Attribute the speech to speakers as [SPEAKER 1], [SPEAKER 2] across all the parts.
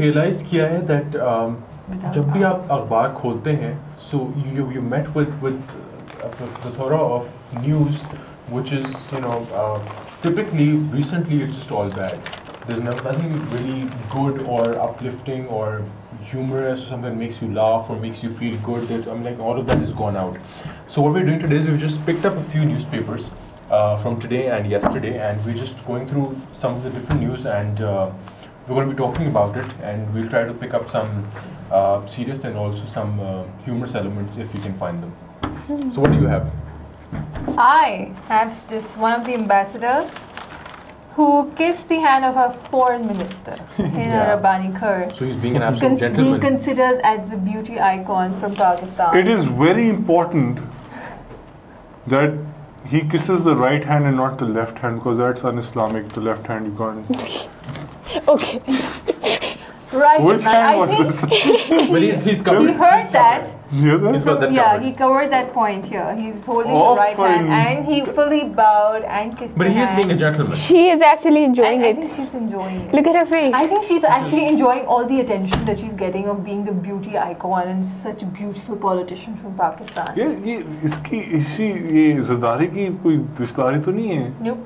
[SPEAKER 1] realize किया है that जब भी आप अखबार खोलते हैं, so you met with a plethora of news, which is typically recently it's just all bad. There's nothing really good or uplifting or humorous or something that makes you laugh or makes you feel good. All of that is gone out. So what we're doing today is we've just picked up a few newspapers from today and yesterday, and we're just going through some of the different news, and we're going to be talking about it, and we'll try to pick up some serious and also some humorous elements if we can find them. So what do you have?
[SPEAKER 2] I have one of the ambassadors who kissed the hand of our foreign minister in a Rabbani Khur.
[SPEAKER 1] So he's being an absolute gentleman.
[SPEAKER 2] Being considered as the beauty icon from Pakistan.
[SPEAKER 3] It is very important that he kisses the right hand and not the left hand, because that's un-Islamic. The left hand you can't.
[SPEAKER 2] Okay. Right.
[SPEAKER 3] Which hand was this?
[SPEAKER 1] Well, he's covered.
[SPEAKER 2] He heard that.
[SPEAKER 1] He's got that
[SPEAKER 2] Yeah,
[SPEAKER 1] covered.
[SPEAKER 2] he covered that point here. He's holding the right hand and he fully bowed and kissed
[SPEAKER 1] But
[SPEAKER 2] the
[SPEAKER 1] he is
[SPEAKER 2] hand.
[SPEAKER 1] being a gentleman.
[SPEAKER 4] She is actually enjoying
[SPEAKER 2] I
[SPEAKER 4] it.
[SPEAKER 2] think she's enjoying it.
[SPEAKER 4] Look at her face.
[SPEAKER 2] I think she's actually enjoying all the attention that she's getting of being the beauty icon and such a beautiful politician from Pakistan.
[SPEAKER 3] ये ये ज़रदारी की कोई रिश्तेदारी तो नहीं है?
[SPEAKER 2] Nope.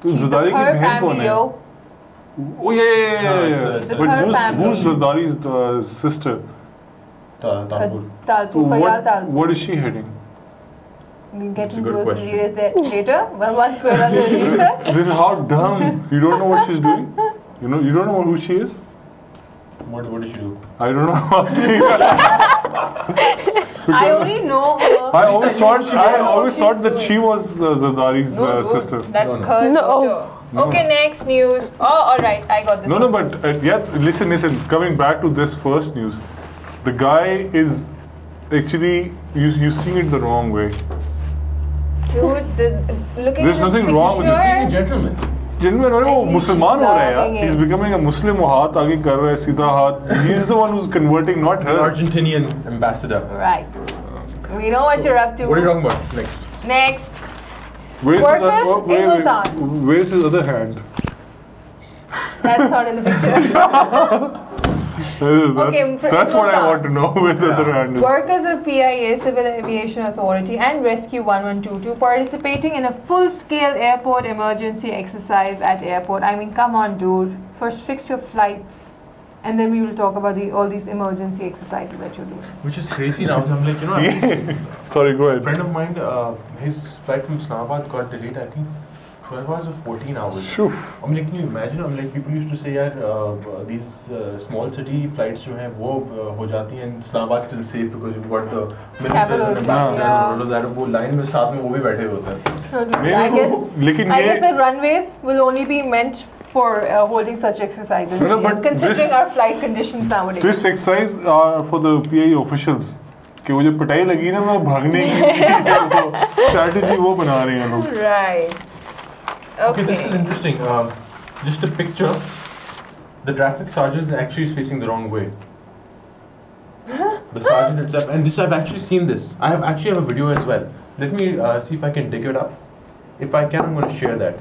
[SPEAKER 3] तो
[SPEAKER 2] She's the
[SPEAKER 3] Zardari की
[SPEAKER 2] Khur
[SPEAKER 3] बहन कौन
[SPEAKER 2] family,
[SPEAKER 3] है?
[SPEAKER 2] yo.
[SPEAKER 3] Oh yeah.
[SPEAKER 1] it's the
[SPEAKER 3] But
[SPEAKER 2] Khur family.
[SPEAKER 3] who's Zardari's sister?
[SPEAKER 1] Talpur.
[SPEAKER 2] Talpur, Faryal Talpur.
[SPEAKER 3] What is she heading?
[SPEAKER 2] We'll
[SPEAKER 1] It's
[SPEAKER 2] get
[SPEAKER 1] a
[SPEAKER 2] into
[SPEAKER 1] good
[SPEAKER 2] those
[SPEAKER 1] question.
[SPEAKER 2] details later. Well, once we're on the research.
[SPEAKER 3] This is how dumb. You don't know what she's doing? You don't know who she is?
[SPEAKER 1] What did she do?
[SPEAKER 3] I don't know. I'm asking.
[SPEAKER 2] I only know her.
[SPEAKER 3] I always thought that she was Zardari's sister.
[SPEAKER 2] That's
[SPEAKER 1] No.
[SPEAKER 2] Khur's
[SPEAKER 4] No.
[SPEAKER 2] daughter.
[SPEAKER 3] No.
[SPEAKER 2] Okay, next news. Oh, alright, I got this.
[SPEAKER 3] No, but listen. Coming back to this first news, the guy is actually you seeing it the wrong way.
[SPEAKER 2] Dude, looking
[SPEAKER 3] There's
[SPEAKER 2] at
[SPEAKER 3] nothing
[SPEAKER 2] this
[SPEAKER 3] wrong with
[SPEAKER 2] picture,
[SPEAKER 1] Being a gentleman.
[SPEAKER 3] जिनमें वो
[SPEAKER 2] think
[SPEAKER 3] मुसलमान
[SPEAKER 2] she's
[SPEAKER 3] हो रहा है
[SPEAKER 2] loving
[SPEAKER 3] यार. He's
[SPEAKER 2] it.
[SPEAKER 3] becoming a Muslim. वो हाथ आगे कर रहा है सीधा हाथ. He's the one who's converting, not
[SPEAKER 1] An
[SPEAKER 3] her.
[SPEAKER 1] Argentinian ambassador.
[SPEAKER 2] Right. We know what you're up to.
[SPEAKER 1] What are you talking about next?
[SPEAKER 2] Next.
[SPEAKER 3] Where's
[SPEAKER 2] Workers in Multan.
[SPEAKER 3] Where's his other hand?
[SPEAKER 2] That's not in the picture.
[SPEAKER 3] That's what I want to know. Where the other hand is.
[SPEAKER 2] Workers of PIA, Civil Aviation Authority and Rescue 1122 participating in a full-scale airport emergency exercise at airport. I mean, come on, dude. First fix your flights, and then we will talk about all these emergency exercises that you're doing.
[SPEAKER 1] Which is crazy now. I'm like,
[SPEAKER 3] Sorry, go
[SPEAKER 1] a
[SPEAKER 3] ahead.
[SPEAKER 1] friend of mine, his flight from Islamabad got delayed, I think, 12 hours or 14 hours.
[SPEAKER 3] Shoof.
[SPEAKER 1] I'm like, can you imagine? I'm like, people used to say, yaar, these small city flights जो हैं वो हो जाती हैं. Islamabad still safe because you've got the ministers and ambassadors and all of that. वो line में साथ में वो भी बैठे होते हैं.
[SPEAKER 2] I guess the runways will only be meant for holding such exercises.
[SPEAKER 3] No, but
[SPEAKER 2] considering our flight conditions nowadays.
[SPEAKER 3] This exercise are for the PIA officials. कि वो जो पिटाई लगी ना वो भागने की strategy वो बना रहे हैं लोग.
[SPEAKER 2] Right.
[SPEAKER 1] Okay, this is interesting. Just a picture. The traffic sergeant actually is facing the wrong way. The sergeant itself, and this I've actually seen this. I actually have a video as well. Let me see if I can dig it up. If I can, I'm going to share that.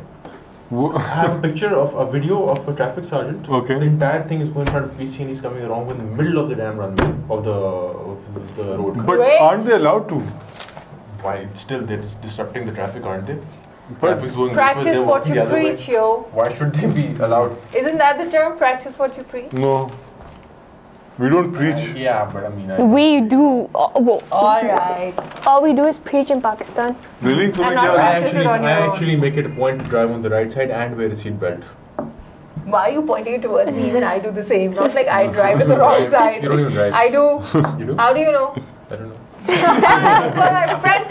[SPEAKER 1] I have a picture of a video of a traffic sergeant.
[SPEAKER 3] Okay.
[SPEAKER 1] The entire thing is going in front of police, and he's coming along in the middle of the damn runway of the road.
[SPEAKER 3] But aren't they allowed to?
[SPEAKER 1] Why? Still, they're disrupting the traffic, aren't they? Traffic's going
[SPEAKER 2] Practice
[SPEAKER 1] this way,
[SPEAKER 2] what
[SPEAKER 1] they're
[SPEAKER 2] you
[SPEAKER 1] walking the other way.
[SPEAKER 2] preach, yo.
[SPEAKER 1] Why should they be allowed?
[SPEAKER 2] Isn't that the term? Practice what you preach?
[SPEAKER 3] No. We don't preach.
[SPEAKER 1] Yeah, but I mean,
[SPEAKER 4] We do.
[SPEAKER 2] Alright.
[SPEAKER 4] All we do is preach in Pakistan.
[SPEAKER 3] Really?
[SPEAKER 2] I'm not
[SPEAKER 1] I
[SPEAKER 2] practice it on your own.
[SPEAKER 1] actually make it a point to drive on the right side and wear a seat belt.
[SPEAKER 2] Why are you pointing towards me? Even I do the same. Not like I drive with the wrong side.
[SPEAKER 1] You don't even drive.
[SPEAKER 2] I do.
[SPEAKER 1] You do?
[SPEAKER 2] How do you know?
[SPEAKER 1] I don't know.
[SPEAKER 2] Well, I'm a friend.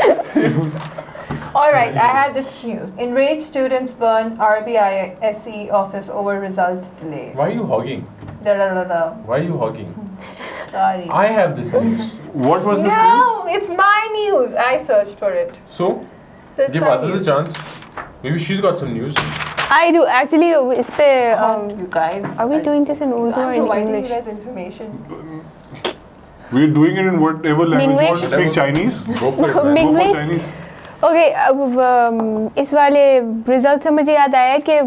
[SPEAKER 2] Alright, I have this news. Enraged students burn RBI SE office over result delay.
[SPEAKER 1] Why are you hogging?
[SPEAKER 2] Da da da da.
[SPEAKER 1] Why are you hogging?
[SPEAKER 2] Sorry.
[SPEAKER 1] I have this news.
[SPEAKER 3] What was this
[SPEAKER 2] No, it's my news. I searched for it.
[SPEAKER 1] So,
[SPEAKER 2] That's
[SPEAKER 1] give
[SPEAKER 2] my
[SPEAKER 1] others a
[SPEAKER 2] news.
[SPEAKER 1] chance. Maybe she's got some news.
[SPEAKER 4] I do. Actually, इस पे
[SPEAKER 2] You guys.
[SPEAKER 4] are we doing this in Urdu or
[SPEAKER 2] I'm
[SPEAKER 4] in
[SPEAKER 2] providing you
[SPEAKER 4] English?
[SPEAKER 2] guys information.
[SPEAKER 3] news? We're doing it in whatever language. You want to speak Chinese?
[SPEAKER 1] Go for it, man.
[SPEAKER 3] Go for
[SPEAKER 4] English?
[SPEAKER 3] Chinese.
[SPEAKER 4] Okay, अब इस वाले result से मुझे याद आया कि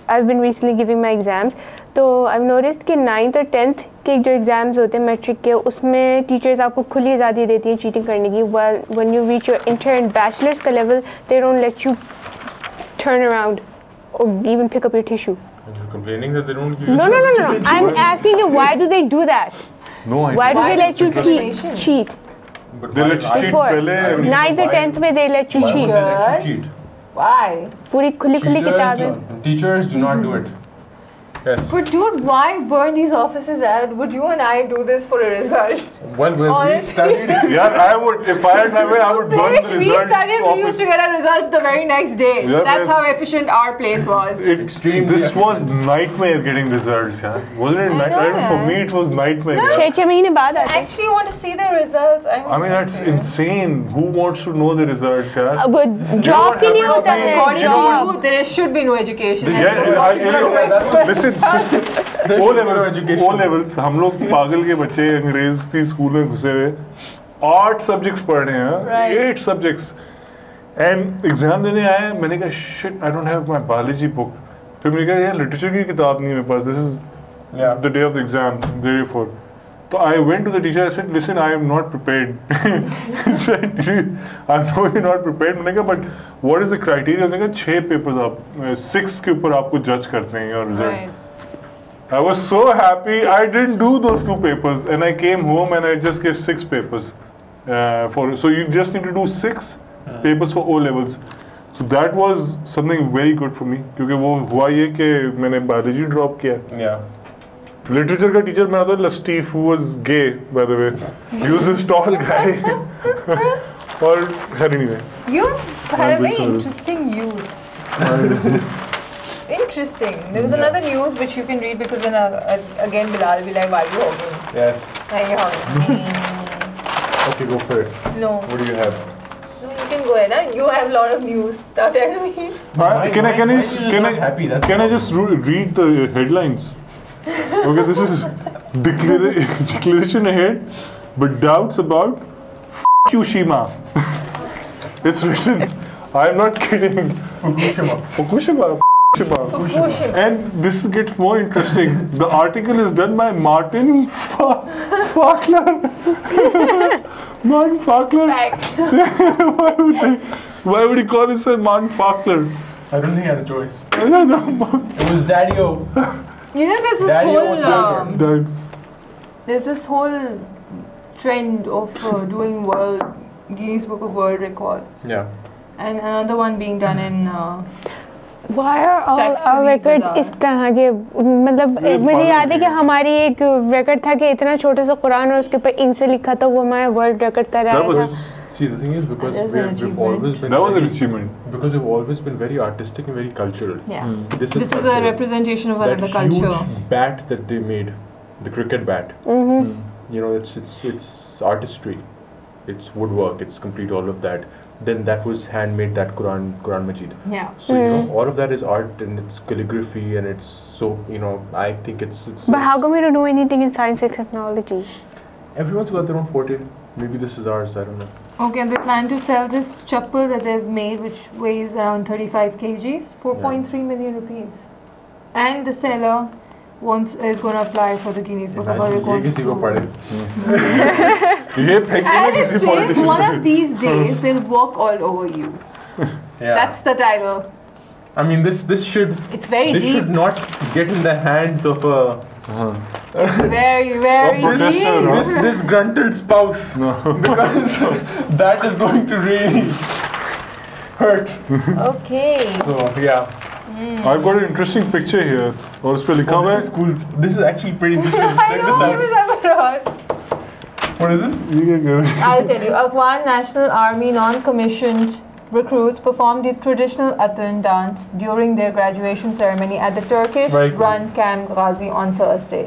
[SPEAKER 4] I've been recently giving my exams. तो I've noticed कि 9th और 10th के जो एग्ज़ाम्स होते हैं मैट्रिक के उसमें टीचर्स आपको खुली आज़ादी देती हैं चीटिंग करने की when you reach your inter and bachelor's का level they don't let you turn around or even pick up your tissue.
[SPEAKER 1] And you're complaining that they don't give you
[SPEAKER 4] No. I'm asking you why do they do that?
[SPEAKER 3] No idea.
[SPEAKER 4] Why do
[SPEAKER 2] Why
[SPEAKER 4] they let you
[SPEAKER 2] discrimination?
[SPEAKER 4] cheat?
[SPEAKER 1] But
[SPEAKER 3] They
[SPEAKER 1] why-
[SPEAKER 3] let you cheat
[SPEAKER 4] Before.
[SPEAKER 3] पहले.
[SPEAKER 4] 9th or 10th में they let you
[SPEAKER 1] Why would
[SPEAKER 4] cheat.
[SPEAKER 1] they let you
[SPEAKER 2] Teachers?
[SPEAKER 1] cheat?
[SPEAKER 2] Why?
[SPEAKER 4] पूरी खुली किताबें.
[SPEAKER 1] Teachers do not do it. Yes.
[SPEAKER 2] But dude, why burn these offices out? Would you and I do this for a result?
[SPEAKER 1] Well, when we
[SPEAKER 2] Honestly.
[SPEAKER 1] studied.
[SPEAKER 3] Yeah, I would. If I had my way, I would burn
[SPEAKER 2] Place
[SPEAKER 3] the
[SPEAKER 2] we
[SPEAKER 3] result
[SPEAKER 2] studied, we used
[SPEAKER 3] office.
[SPEAKER 2] to get our results the very next day.
[SPEAKER 3] Yeah,
[SPEAKER 2] That's
[SPEAKER 3] man.
[SPEAKER 2] how efficient our place was.
[SPEAKER 1] Extremely
[SPEAKER 3] This
[SPEAKER 1] efficient.
[SPEAKER 3] was nightmare getting results, yeah. Wasn't it?
[SPEAKER 2] I know,
[SPEAKER 3] For
[SPEAKER 2] yeah.
[SPEAKER 3] me, it was nightmare.
[SPEAKER 2] No.
[SPEAKER 3] Yeah.
[SPEAKER 4] 6 महीने बाद आते
[SPEAKER 2] I actually want to see the results.
[SPEAKER 3] I mean, that's insane. Who wants to know the results, yeah?
[SPEAKER 4] अब job
[SPEAKER 3] what
[SPEAKER 4] के लिए
[SPEAKER 3] happened
[SPEAKER 4] होता
[SPEAKER 3] to me?
[SPEAKER 4] है
[SPEAKER 2] According
[SPEAKER 3] You know
[SPEAKER 2] to
[SPEAKER 3] what?
[SPEAKER 2] you, there should be no education.
[SPEAKER 3] Yeah, listen, sister, O levels,
[SPEAKER 1] education.
[SPEAKER 3] O levels, हम लोग पागल के बच्चे अंग्रेज की स्कूल में घुसे हुए 8 सब्जेक्ट्स पढ़ रहे हैं
[SPEAKER 2] Right.
[SPEAKER 3] 8 सब्जेक्ट्स एंड एग्जाम देने आए मैंने कहा shit I don't have my biology book फिर मैंने कहा यार लिटरेचर की किताब नहीं है मेरे पास this is
[SPEAKER 1] Yeah.
[SPEAKER 3] The day of the exam therefore तो I went to the teacher I said listen I am not prepared he said I know you not prepared मैंने कहा but what is the criteria मैंने कहा 6 papers आप 6 के ऊपर आपको जज करते हैं और result
[SPEAKER 2] Right.
[SPEAKER 3] I was so happy. I didn't do those 2 papers, and I came home and I just gave 6 papers. So you just need to do 6 papers for O levels. So that was something very good for me. क्योंकि वो हुआ ये कि मैंने biology drop किया.
[SPEAKER 1] Yeah.
[SPEAKER 3] Literature का teacher मेरा था Latif, who was gay by the way. He was this tall guy. और anyway.
[SPEAKER 2] You have a very
[SPEAKER 3] sorry.
[SPEAKER 2] interesting youth. Interesting. There was another news which you can read because then again Bilal will be like, why are you hogging?
[SPEAKER 1] Yes.
[SPEAKER 2] Why are you hogging?
[SPEAKER 1] Okay, go for it.
[SPEAKER 2] No.
[SPEAKER 1] What do you have?
[SPEAKER 2] No, you can go ahead. Huh? You have a lot of news. Start telling me.
[SPEAKER 3] Can I
[SPEAKER 1] not happy? That's
[SPEAKER 3] can I just read the headlines? Okay, this is declaration ahead, but doubts about Fukushima. It's written. I am not kidding.
[SPEAKER 1] Fukushima.
[SPEAKER 3] Fukushima.
[SPEAKER 2] Fukushima.
[SPEAKER 3] And this gets more interesting. The article is done by Martin Fakler. Martin Fakler.
[SPEAKER 2] Fact.
[SPEAKER 3] Why would he call himself Martin Fakler?
[SPEAKER 1] I don't think I had a choice.
[SPEAKER 3] I don't know.
[SPEAKER 1] It was Daddy-O.
[SPEAKER 2] You know, there's this
[SPEAKER 1] Daddy was
[SPEAKER 2] whole
[SPEAKER 1] younger.
[SPEAKER 2] there's this whole trend of doing Guinness Book of World Records,
[SPEAKER 1] Yeah.
[SPEAKER 2] and another one being done in.
[SPEAKER 4] Why are all
[SPEAKER 2] Taxi
[SPEAKER 4] our records
[SPEAKER 2] bizarre.
[SPEAKER 4] इस तरह के मतलब
[SPEAKER 3] ये
[SPEAKER 4] मुझे
[SPEAKER 3] पागल
[SPEAKER 4] याद है कि
[SPEAKER 3] है।
[SPEAKER 4] हमारी एक रिकॉर्ड था कि इतना छोटा सा कुरान और उसके ऊपर इंक से लिखा था वो हमारा वर्ल्ड रिकॉर्ड
[SPEAKER 3] That
[SPEAKER 4] कराया
[SPEAKER 3] was
[SPEAKER 4] था.
[SPEAKER 1] See, the thing is because
[SPEAKER 2] That is an
[SPEAKER 1] we've
[SPEAKER 2] achievement.
[SPEAKER 1] always been
[SPEAKER 3] that was an
[SPEAKER 1] very,
[SPEAKER 3] achievement.
[SPEAKER 1] because we've always been very artistic and very cultural.
[SPEAKER 2] Yeah.
[SPEAKER 1] This is
[SPEAKER 2] This is a
[SPEAKER 1] cultural.
[SPEAKER 2] representation of
[SPEAKER 1] That
[SPEAKER 2] another culture.
[SPEAKER 1] huge bat that they made, the cricket bat. You know, it's artistry, it's woodwork, it's complete all of that. Then that was handmade, that Quran Majid.
[SPEAKER 2] Yeah.
[SPEAKER 1] So you know, all of that is art and it's calligraphy and it's so you know, I think it's.
[SPEAKER 4] But how come we don't do anything in science and technology?
[SPEAKER 1] Everyone's got their own forte. Maybe this is ours. I don't know.
[SPEAKER 2] Okay, and they plan to sell this chappal that they've made, which weighs around 35 kgs, 4.3 million rupees. And the seller is going to apply for the Guinness Book of World
[SPEAKER 1] ये
[SPEAKER 2] Records
[SPEAKER 1] किसी को
[SPEAKER 2] soon.
[SPEAKER 1] पढ़े.
[SPEAKER 3] ये फेंकने में
[SPEAKER 2] And it
[SPEAKER 3] किसी
[SPEAKER 2] says
[SPEAKER 3] politician
[SPEAKER 2] one
[SPEAKER 3] को.
[SPEAKER 2] of these days they'll walk all over you.
[SPEAKER 1] Yeah.
[SPEAKER 2] That's the title.
[SPEAKER 1] I mean, this should.
[SPEAKER 2] It's very
[SPEAKER 1] This should
[SPEAKER 2] deep.
[SPEAKER 1] not get in the hands of a.
[SPEAKER 2] It's very, very
[SPEAKER 3] professor,
[SPEAKER 2] deep.
[SPEAKER 3] huh?
[SPEAKER 1] This gruntled spouse.
[SPEAKER 3] No.
[SPEAKER 1] Because that is going to really hurt.
[SPEAKER 2] Okay.
[SPEAKER 1] So yeah.
[SPEAKER 3] I've got an interesting picture here. और उस पे लिखा हुआ
[SPEAKER 1] This is
[SPEAKER 3] है.
[SPEAKER 1] cool. This is actually pretty interesting.
[SPEAKER 2] I
[SPEAKER 1] Check
[SPEAKER 2] know
[SPEAKER 1] this
[SPEAKER 2] what
[SPEAKER 1] out.
[SPEAKER 2] is that?
[SPEAKER 1] What is this?
[SPEAKER 3] ये क्या कर रहे हैं?
[SPEAKER 2] I'll tell you. Afghan National Army non-commissioned recruits performed the traditional Atan dance during their graduation ceremony at the Turkish
[SPEAKER 1] Very cool.
[SPEAKER 2] run Camp Ghazi on Thursday.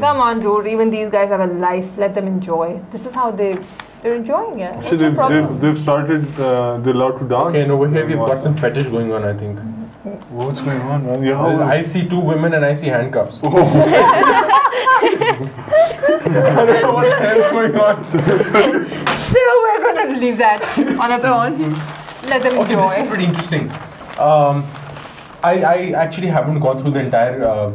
[SPEAKER 2] Come on, dude. Even these guys have a life. Let them enjoy. This is how they're enjoying it. What's
[SPEAKER 3] Actually,
[SPEAKER 2] the problem?
[SPEAKER 3] they've started. They're allowed to dance.
[SPEAKER 1] Okay, and over here we've got some fetish going on. I think.
[SPEAKER 3] What's going on, man? Yeah.
[SPEAKER 1] I see 2 women and I see handcuffs. I don't know what the hell's going on.
[SPEAKER 2] So we're gonna leave that on its own. Let them
[SPEAKER 1] Okay,
[SPEAKER 2] enjoy.
[SPEAKER 1] this is pretty interesting. I actually haven't gone through the entire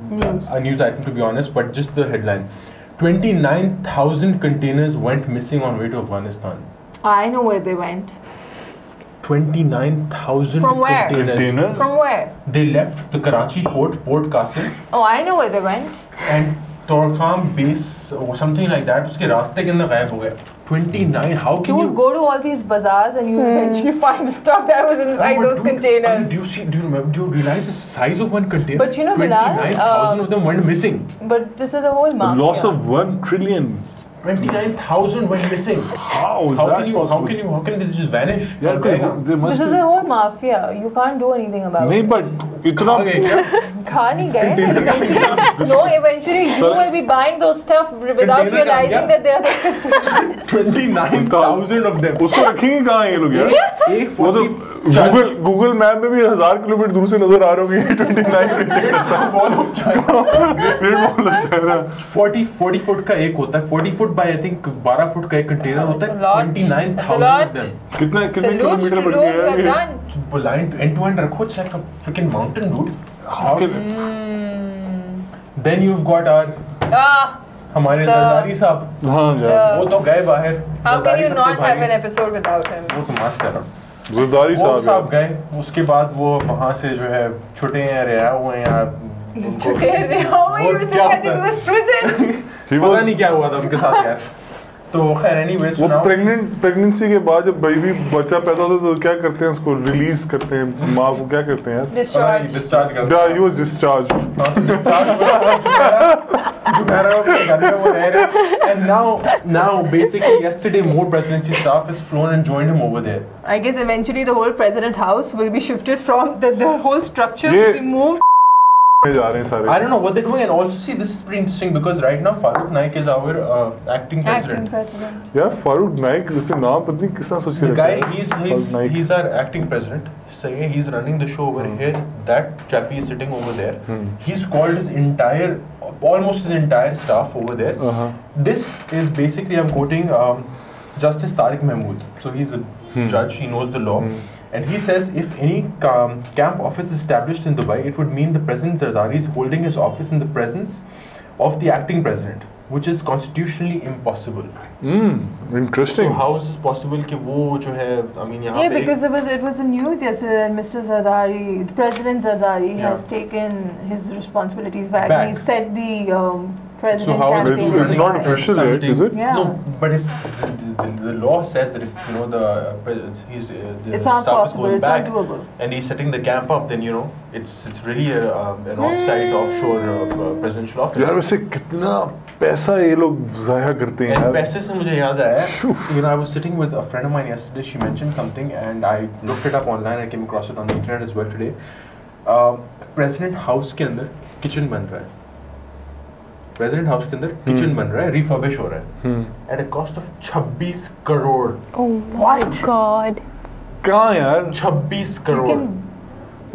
[SPEAKER 2] News.
[SPEAKER 1] a news item to be honest, but just the headline: 29,000 containers went missing on way to Afghanistan.
[SPEAKER 2] I know where they went.
[SPEAKER 1] 29,000
[SPEAKER 2] From where?
[SPEAKER 3] Containers?
[SPEAKER 2] From where?
[SPEAKER 1] They left the Karachi port, Port Qasim,
[SPEAKER 2] Oh, I know where they went.
[SPEAKER 1] and Torkham base or something like that. उसके रास्ते के अंदर गायब हो गया. 29. How can
[SPEAKER 2] Dude,
[SPEAKER 1] you
[SPEAKER 2] go to all these bazaars and you eventually find stuff that was inside
[SPEAKER 1] No, but
[SPEAKER 2] those
[SPEAKER 1] dude,
[SPEAKER 2] containers.
[SPEAKER 1] Do you see? Do you remember? Do you realize the size of one container?
[SPEAKER 2] But you know, Bilal,
[SPEAKER 1] 29,000 of them went missing.
[SPEAKER 2] But this is a whole
[SPEAKER 3] The
[SPEAKER 2] mafia.
[SPEAKER 3] loss of 1 trillion.
[SPEAKER 1] 29,000 went missing.
[SPEAKER 3] How is
[SPEAKER 1] How
[SPEAKER 3] that
[SPEAKER 1] can you?
[SPEAKER 3] possible?
[SPEAKER 1] How can they just vanish?
[SPEAKER 3] Yeah,
[SPEAKER 1] Kab gayega?
[SPEAKER 3] there must
[SPEAKER 2] This
[SPEAKER 3] be.
[SPEAKER 2] is a whole mafia. You can't do anything about
[SPEAKER 3] नहीं,
[SPEAKER 2] it.
[SPEAKER 3] but इतना
[SPEAKER 1] कहाँ गए क्या?
[SPEAKER 2] खा नहीं गए. Eventually, no. Eventually, you
[SPEAKER 3] Sorry.
[SPEAKER 2] will be buying those stuff without
[SPEAKER 1] Container
[SPEAKER 2] realizing
[SPEAKER 1] कहाँ
[SPEAKER 2] that they are the containers.
[SPEAKER 1] 29,000 of them.
[SPEAKER 3] उसको रखेंगे कहाँ ये लोग यार?
[SPEAKER 1] एक
[SPEAKER 3] वो तो
[SPEAKER 1] 40
[SPEAKER 3] गूगल मैप में भी 1000 किलोमीटर दूर से नजर आ रहे होंगे 29 container
[SPEAKER 1] Wall of China.
[SPEAKER 3] Great wall of China
[SPEAKER 1] 40 foot का एक होता है. 40 foot by I think 12 foot का एक कंटेनर होता
[SPEAKER 2] That's
[SPEAKER 1] है.
[SPEAKER 2] a lot.
[SPEAKER 1] 29,000
[SPEAKER 2] That's a
[SPEAKER 1] of them.
[SPEAKER 3] कितने
[SPEAKER 2] Salute
[SPEAKER 3] किलोमीटर
[SPEAKER 2] to
[SPEAKER 3] बढ़
[SPEAKER 2] those
[SPEAKER 3] गया
[SPEAKER 2] who have
[SPEAKER 3] है ये?
[SPEAKER 2] done.
[SPEAKER 1] Line end to end रखो. It's like a freaking mountain, dude. How? Then you've got our
[SPEAKER 2] Ah,
[SPEAKER 1] हमारे
[SPEAKER 2] The-
[SPEAKER 1] Zardari साहब.
[SPEAKER 3] हाँ यार
[SPEAKER 1] वो तो गए बाहर.
[SPEAKER 2] how can
[SPEAKER 1] जरदारी
[SPEAKER 2] you
[SPEAKER 1] साहब
[SPEAKER 2] not
[SPEAKER 1] के
[SPEAKER 2] have
[SPEAKER 1] भाई-
[SPEAKER 2] an episode without him?
[SPEAKER 1] वो तो मस्त कर रहा.
[SPEAKER 3] जरदारी
[SPEAKER 1] वो साहब
[SPEAKER 3] साहब
[SPEAKER 1] गए. उसके बाद वो वहाँ से जो है छुटे हैं, रिहा हुए हैं यार. उनको-
[SPEAKER 2] Oh, you
[SPEAKER 1] वो
[SPEAKER 2] said
[SPEAKER 1] क्या
[SPEAKER 2] that it
[SPEAKER 1] होता है?
[SPEAKER 2] was prison.
[SPEAKER 3] He
[SPEAKER 1] पता
[SPEAKER 3] was-
[SPEAKER 1] नहीं क्या हुआ था उनके साथ यार. तो खैर एनीवेज
[SPEAKER 3] वो प्रेगनेंसी के बाद जब बेबी बच्चा पैदा होता है तो क्या करते हैं उसको रिलीज करते हैं माँ को क्या करते हैं यार
[SPEAKER 2] Discharge.
[SPEAKER 1] डिस्चार्ज कर
[SPEAKER 3] Yeah, he was discharged.
[SPEAKER 1] and now basically yesterday more presidency staff has flown and joined him over there.
[SPEAKER 2] I guess eventually the whole president house will be shifted from the whole structure
[SPEAKER 3] ये-
[SPEAKER 2] will be moved.
[SPEAKER 3] जा रहे हैं सारे
[SPEAKER 1] I don't know what they're doing, and also see this is pretty interesting because right now Farooq Naik is our acting
[SPEAKER 2] Acting
[SPEAKER 1] president.
[SPEAKER 2] president.
[SPEAKER 3] यार फारूक नाइक जैसे नाम पता नहीं किसने सोच के
[SPEAKER 1] The
[SPEAKER 3] रखा
[SPEAKER 1] guy,
[SPEAKER 3] है Farooq Naik
[SPEAKER 1] he's our acting president. So yeah, he's running the show over here. That chappie is sitting over there. He's called his almost his entire staff over there.
[SPEAKER 3] Uh-huh.
[SPEAKER 1] This is basically, I'm quoting Justice Tariq Mahmood. So he's a judge, he knows the law. And he says if any camp office is established in Dubai, it would mean the President Zardari is holding his office in the presence of the acting president, which is constitutionally impossible.
[SPEAKER 3] Interesting.
[SPEAKER 1] So how is this possible कि वो जो है, I mean यहाँ
[SPEAKER 2] Yeah,
[SPEAKER 1] पे
[SPEAKER 2] because it was in news yesterday that Mr. Zardari, President Zardari,
[SPEAKER 1] Yeah.
[SPEAKER 2] has taken his responsibilities back.
[SPEAKER 1] Back.
[SPEAKER 2] And he said the president
[SPEAKER 1] So how
[SPEAKER 2] campaign.
[SPEAKER 3] It's
[SPEAKER 2] was
[SPEAKER 3] not
[SPEAKER 2] fine.
[SPEAKER 3] official yet, is it?
[SPEAKER 2] Yeah.
[SPEAKER 1] No, but if the law says that if you know the the
[SPEAKER 2] It's not
[SPEAKER 1] staff is
[SPEAKER 2] possible.
[SPEAKER 1] going
[SPEAKER 2] It's
[SPEAKER 1] back
[SPEAKER 2] not doable.
[SPEAKER 1] and he's setting the camp up, then you know it's really an off-site offshore presidential office.
[SPEAKER 3] यार वैसे कितना पैसा ये लोग जाया करते हैं
[SPEAKER 1] And
[SPEAKER 3] यार
[SPEAKER 1] पैसे से मुझे याद आया, you know, I was sitting with a friend of mine yesterday. She mentioned something, and I looked it up online. I came across it on the internet as well today. President House के अंदर kitchen बन रहा है. President House के अंदर kitchen बन रहा है, refurbish हो रहा है. At a cost of 26 crore.
[SPEAKER 4] Oh my god.
[SPEAKER 3] कहाँ यार
[SPEAKER 1] 26
[SPEAKER 2] You
[SPEAKER 1] करोड़.
[SPEAKER 2] can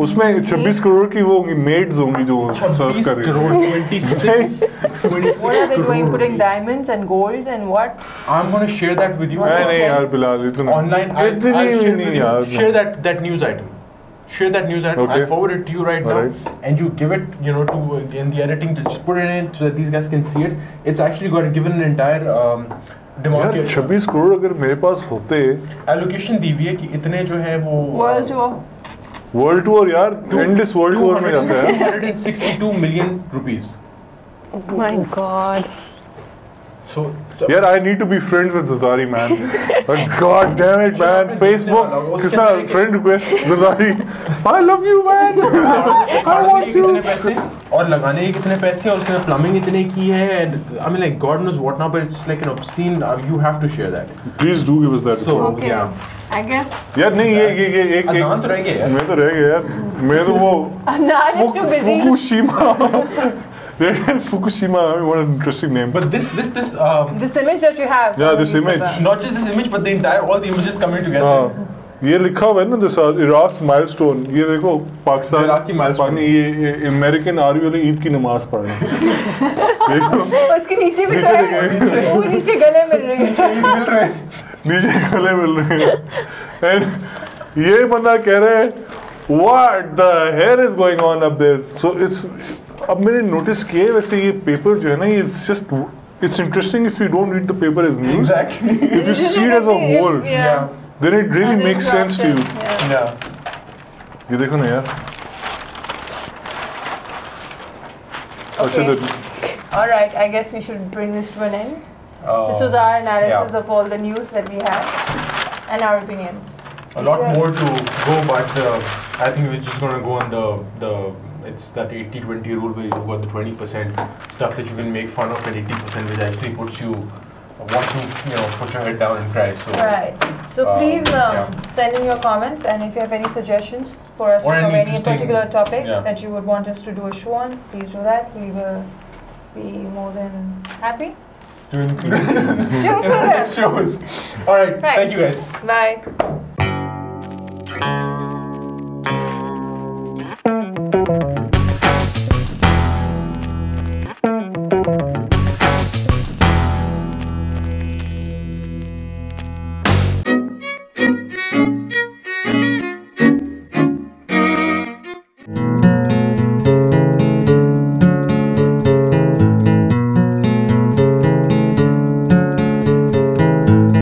[SPEAKER 3] उसमें 26 करोड़ की वो होंगी मेड्स होंगी जो सर्व
[SPEAKER 1] 26
[SPEAKER 3] कर रही
[SPEAKER 1] करोड़.
[SPEAKER 3] हैं
[SPEAKER 1] 26
[SPEAKER 2] what are they doing?
[SPEAKER 1] crore
[SPEAKER 2] Putting
[SPEAKER 1] rupees.
[SPEAKER 2] diamonds and gold and what?
[SPEAKER 1] I'm going to share that with you.
[SPEAKER 3] नहीं नहीं यार
[SPEAKER 2] Gents.
[SPEAKER 3] बिलाल इतना
[SPEAKER 1] Online.
[SPEAKER 3] इतनी
[SPEAKER 1] I'll
[SPEAKER 3] भी
[SPEAKER 1] share
[SPEAKER 3] नहीं
[SPEAKER 1] with you.
[SPEAKER 3] यार
[SPEAKER 1] Share that news item. Share that news item.
[SPEAKER 3] Okay.
[SPEAKER 1] I'll forward it to you right now,
[SPEAKER 3] Alright.
[SPEAKER 1] and you give it, you know, to in the editing to just put it in so that these guys can see it. It's actually got given an entire
[SPEAKER 3] यार
[SPEAKER 1] demarcation
[SPEAKER 3] 26 crore अगर मेरे पास होते
[SPEAKER 1] allocation दी हुई है कि इतने जो है वो
[SPEAKER 2] World tour.
[SPEAKER 3] वर्ल्ड टूर यार एंडलेस वर्ल्ड टूर में जाता है
[SPEAKER 1] 262 million rupees.
[SPEAKER 4] Oh my god.
[SPEAKER 1] So
[SPEAKER 3] यार I need to be friends with Zardari man god damn it man Facebook किसका friend request Zardari I love you man I want you
[SPEAKER 1] कितने पैसे और लगाने के कितने पैसे और उसने प्लम्बिंग इतने की है. I mean like God knows what now, but it's like an obscene. You have to share that.
[SPEAKER 3] Please do give us that
[SPEAKER 1] So
[SPEAKER 2] Okay.
[SPEAKER 1] yeah.
[SPEAKER 2] I guess.
[SPEAKER 3] यार नहीं ये एक
[SPEAKER 1] अदनान तो रह गए यार.
[SPEAKER 3] मैं तो रह गया यार मैं तो वो
[SPEAKER 2] Adnan is too busy.
[SPEAKER 3] Fukushima Fukushima, what an interesting name.
[SPEAKER 1] But this
[SPEAKER 2] This image that you have.
[SPEAKER 3] Yeah, this image.
[SPEAKER 1] not just this image, but the entire all the images coming together.
[SPEAKER 3] हाँ ये लिखा हुआ है ना this Iraq milestone ये देखो Pakistan
[SPEAKER 1] Iraqi milestone.
[SPEAKER 3] ये American army वाले ईद की नमाज पढ़ रहे हैं देखो
[SPEAKER 2] उसके नीचे भी
[SPEAKER 3] नीचे
[SPEAKER 2] तो
[SPEAKER 3] देखें।
[SPEAKER 2] है वो नीचे गले मिल रही है.
[SPEAKER 1] मिल रहे हैं.
[SPEAKER 3] नीचे गले मिल रहे हैं एंड ये बंदा कह रहे हैं what the hell is going on up there so it's अब मैंने नोटिस किया है वैसे ये पेपर जो है ना ये it's interesting if you don't read the paper as news.
[SPEAKER 1] Exactly.
[SPEAKER 3] If you see it as a whole,
[SPEAKER 2] Yeah.
[SPEAKER 3] then it really
[SPEAKER 2] And
[SPEAKER 3] makes sense to you.
[SPEAKER 2] Yeah.
[SPEAKER 1] Yeah.
[SPEAKER 3] ये देखो ना यार. अच्छा
[SPEAKER 2] Okay.
[SPEAKER 3] तो
[SPEAKER 2] All right, I guess we should bring this to an end. This was our analysis of all the news that we had and our opinions.
[SPEAKER 1] A lot more to go, but I think we're just gonna go on the it's that 80-20 rule where you've got the 20% stuff that you can make fun of and 80% which actually puts you want to put your head down and cry. So
[SPEAKER 2] Right. So please
[SPEAKER 1] yeah.
[SPEAKER 2] send in your comments, and if you have any suggestions for us
[SPEAKER 1] Or
[SPEAKER 2] to
[SPEAKER 1] any
[SPEAKER 2] cover any
[SPEAKER 1] interesting-
[SPEAKER 2] particular topic
[SPEAKER 1] yeah.
[SPEAKER 2] that you would want us to do a show on, please do that. We will be more than happy
[SPEAKER 1] to include
[SPEAKER 2] to include them.
[SPEAKER 1] shows. All right.
[SPEAKER 2] Right.
[SPEAKER 1] Thank you guys.
[SPEAKER 2] Bye.